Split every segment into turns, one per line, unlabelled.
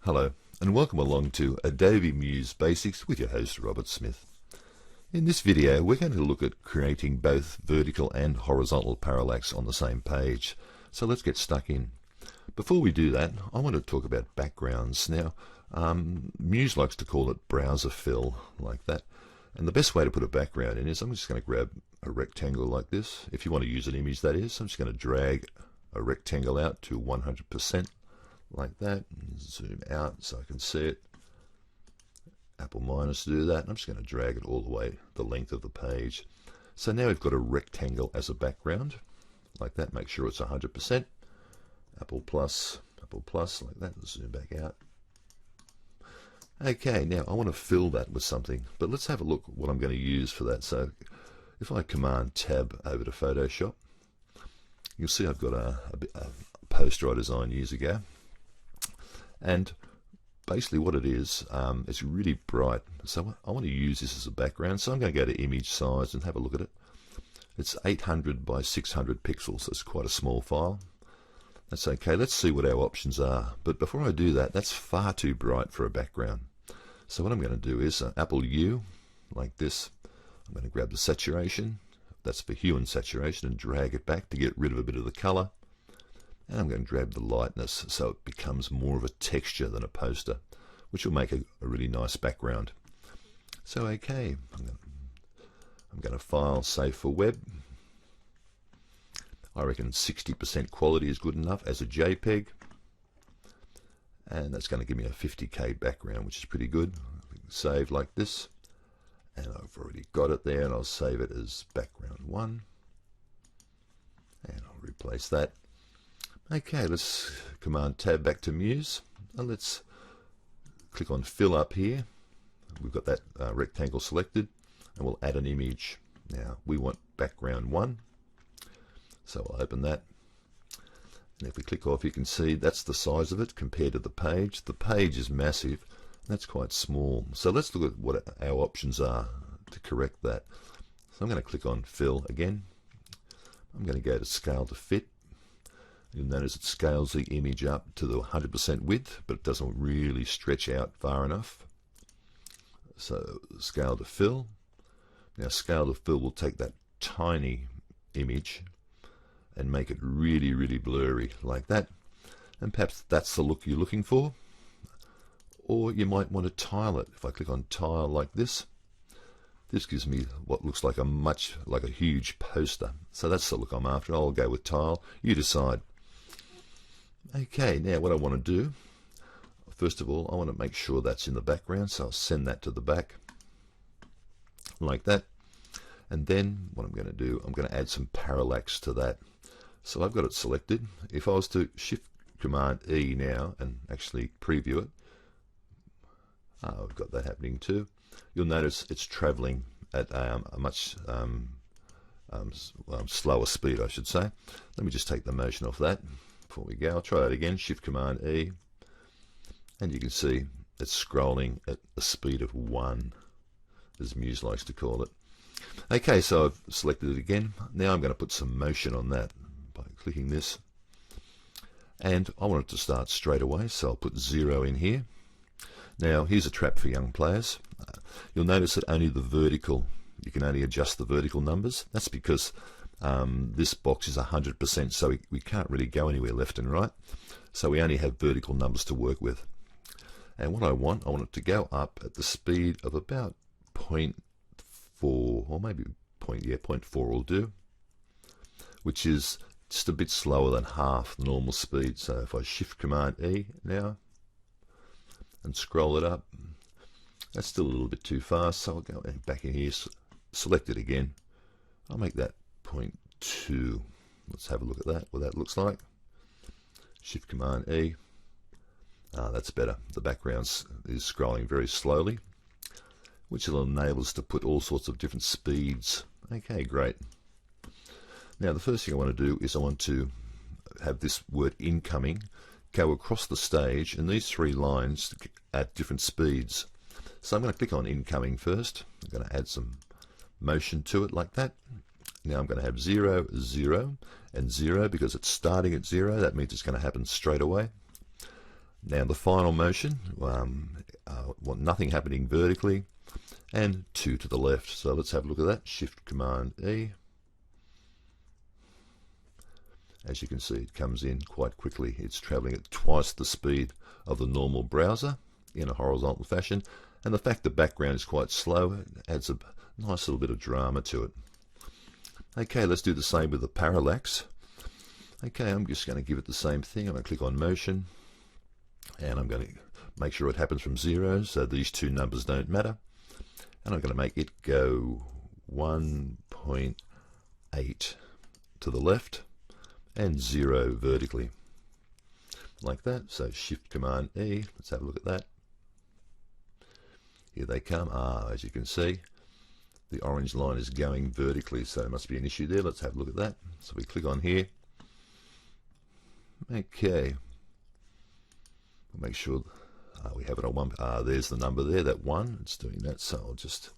Hello, and welcome along to Adobe Muse Basics with your host Robert Smith. In this video we're going to look at creating both vertical and horizontal parallax on the same page. So let's get stuck in. Before we do that, I want to talk about backgrounds. Now, Muse likes to call it browser fill, like that. And the best way to put a background in is I'm just going to grab a rectangle like this. If you want to use an image, that is, I'm just going to drag a rectangle out to 100%. Like that, and zoom out so I can see it. Apple minus to do that. I'm just going to drag it all the way the length of the page. So now we've got a rectangle as a background, like that. Make sure it's 100%. Apple plus, like that. Zoom back out. Okay, now I want to fill that with something, but let's have a look what I'm going to use for that. So if I Command Tab over to Photoshop, you'll see I've got a poster I designed years ago. And basically what it is, it's really bright. So I want to use this as a background. So I'm going to go to image size and have a look at it. It's 800 by 600 pixels. So it's quite a small file. That's okay. Let's see what our options are. But before I do that, that's far too bright for a background. So what I'm going to do is Apple U, like this. I'm going to grab the saturation. That's for hue and saturation, and drag it back to get rid of a bit of the color. And I'm going to grab the lightness so it becomes more of a texture than a poster, which will make a really nice background. So okay, I'm going to file, save for web. I reckon 60% quality is good enough as a JPEG. And that's going to give me a 50K background, which is pretty good. Save like this. And I've already got it there, and I'll save it as background 1. And I'll replace that. Okay, let's Command Tab back to Muse, and let's click on Fill up here. We've got that rectangle selected, and we'll add an image. Now we want background 1, so I'll open that. And if we click off, you can see that's the size of it compared to the page. The page is massive, and that's quite small. So let's look at what our options are to correct that. So I'm going to click on Fill again. I'm going to go to Scale to Fit. You'll notice it scales the image up to the 100% width, but it doesn't really stretch out far enough. So Scale to Fill. Now Scale to Fill will take that tiny image and make it really, really blurry like that. And perhaps that's the look you're looking for. Or you might want to tile it. If I click on Tile like this, this gives me what looks like a huge poster. So that's the look I'm after. I'll go with Tile. You decide. Okay, now what I want to do, first of all, I want to make sure that's in the background, so I'll send that to the back, like that. And then what I'm going to do, I'm going to add some parallax to that. So I've got it selected. If I was to Shift Command E now and actually preview it, I've got that happening too. You'll notice it's traveling at a much slower speed, I should say. Let me just take the motion off that. Before we go, I'll try that again, Shift Command E, and you can see it's scrolling at a speed of 1, as Muse likes to call it. Okay, so I've selected it again. Now I'm going to put some motion on that by clicking this, and I want it to start straight away, so I'll put 0 in here. Now here's a trap for young players. You'll notice that only the vertical, you can only adjust the vertical numbers. That's because this box is 100%, so we can't really go anywhere left and right. So we only have vertical numbers to work with. And what I want it to go up at the speed of about 0.4, or maybe 0.4 will do, which is just a bit slower than half the normal speed. So if I Shift Command E now and scroll it up, that's still a little bit too fast, so I'll go back in here, select it again. I'll make that 0.2. Let's have a look at that, what that looks like. Shift Command E. That's better. The background is scrolling very slowly, which will enable us to put all sorts of different speeds. Okay, great. Now the first thing I want to do is I want to have this word incoming go across the stage, and these 3 lines at different speeds. So I'm going to click on incoming first. I'm going to add some motion to it like that. Now I'm going to have 0, 0, and 0 because it's starting at 0. That means it's going to happen straight away. Now the final motion, want nothing happening vertically, and 2 to the left. So let's have a look at that. Shift Command E. As you can see, it comes in quite quickly. It's traveling at twice the speed of the normal browser in a horizontal fashion. And the fact the background is quite slow, it adds a nice little bit of drama to it. Okay, let's do the same with the parallax. Okay, I'm just going to give it the same thing. I'm going to click on Motion, and I'm going to make sure it happens from 0, so these two numbers don't matter. And I'm going to make it go 1.8 to the left and 0 vertically, like that. So Shift Command E. Let's have a look at that. Here they come. As you can see, the orange line is going vertically, so there must be an issue there. Let's have a look at that. So we click on here. Okay. We'll make sure we have it on 1. There's the number there, that 1. It's doing that, so I'll just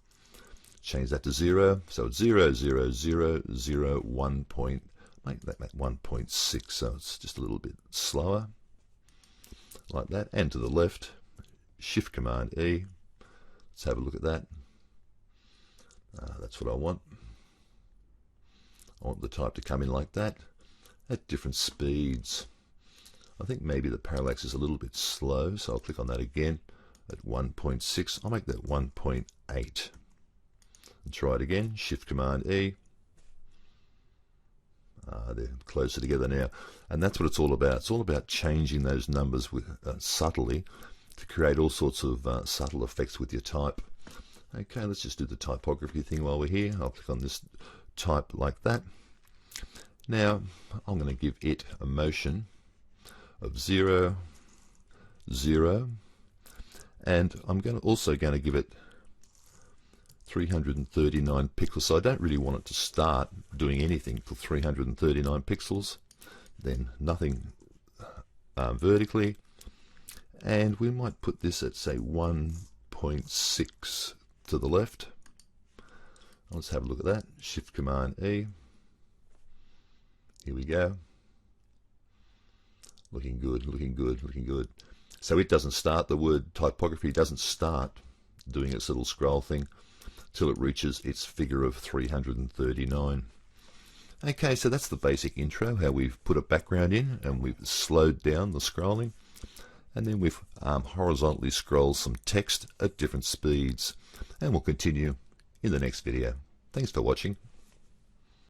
change that to 0. So it's 0, 0, 0, 0, 1. Make that 1.6, so it's just a little bit slower, like that. And to the left, Shift Command E. Let's have a look at that. That's what I want. I want the type to come in like that at different speeds. I think maybe the parallax is a little bit slow, so I'll click on that again at 1.6. I'll make that 1.8 and try it again. Shift Command E. They're closer together now, and that's what it's all about. It's all about changing those numbers with subtly to create all sorts of subtle effects with your type. Okay, let's just do the typography thing while we're here. I'll click on this type like that. Now I'm going to give it a motion of 0, 0, and I'm also going to give it 339 pixels. So I don't really want it to start doing anything till 339 pixels, then nothing vertically, and we might put this at say 1.6 to the left. Let's have a look at that. Shift Command E. Here we go. Looking good, looking good, looking good. So it doesn't start, the word typography doesn't start doing its little scroll thing till it reaches its figure of 339. Okay, so that's the basic intro, how we've put a background in and we've slowed down the scrolling, and then we've horizontally scrolled some text at different speeds, and we'll continue in the next video. Thanks for watching.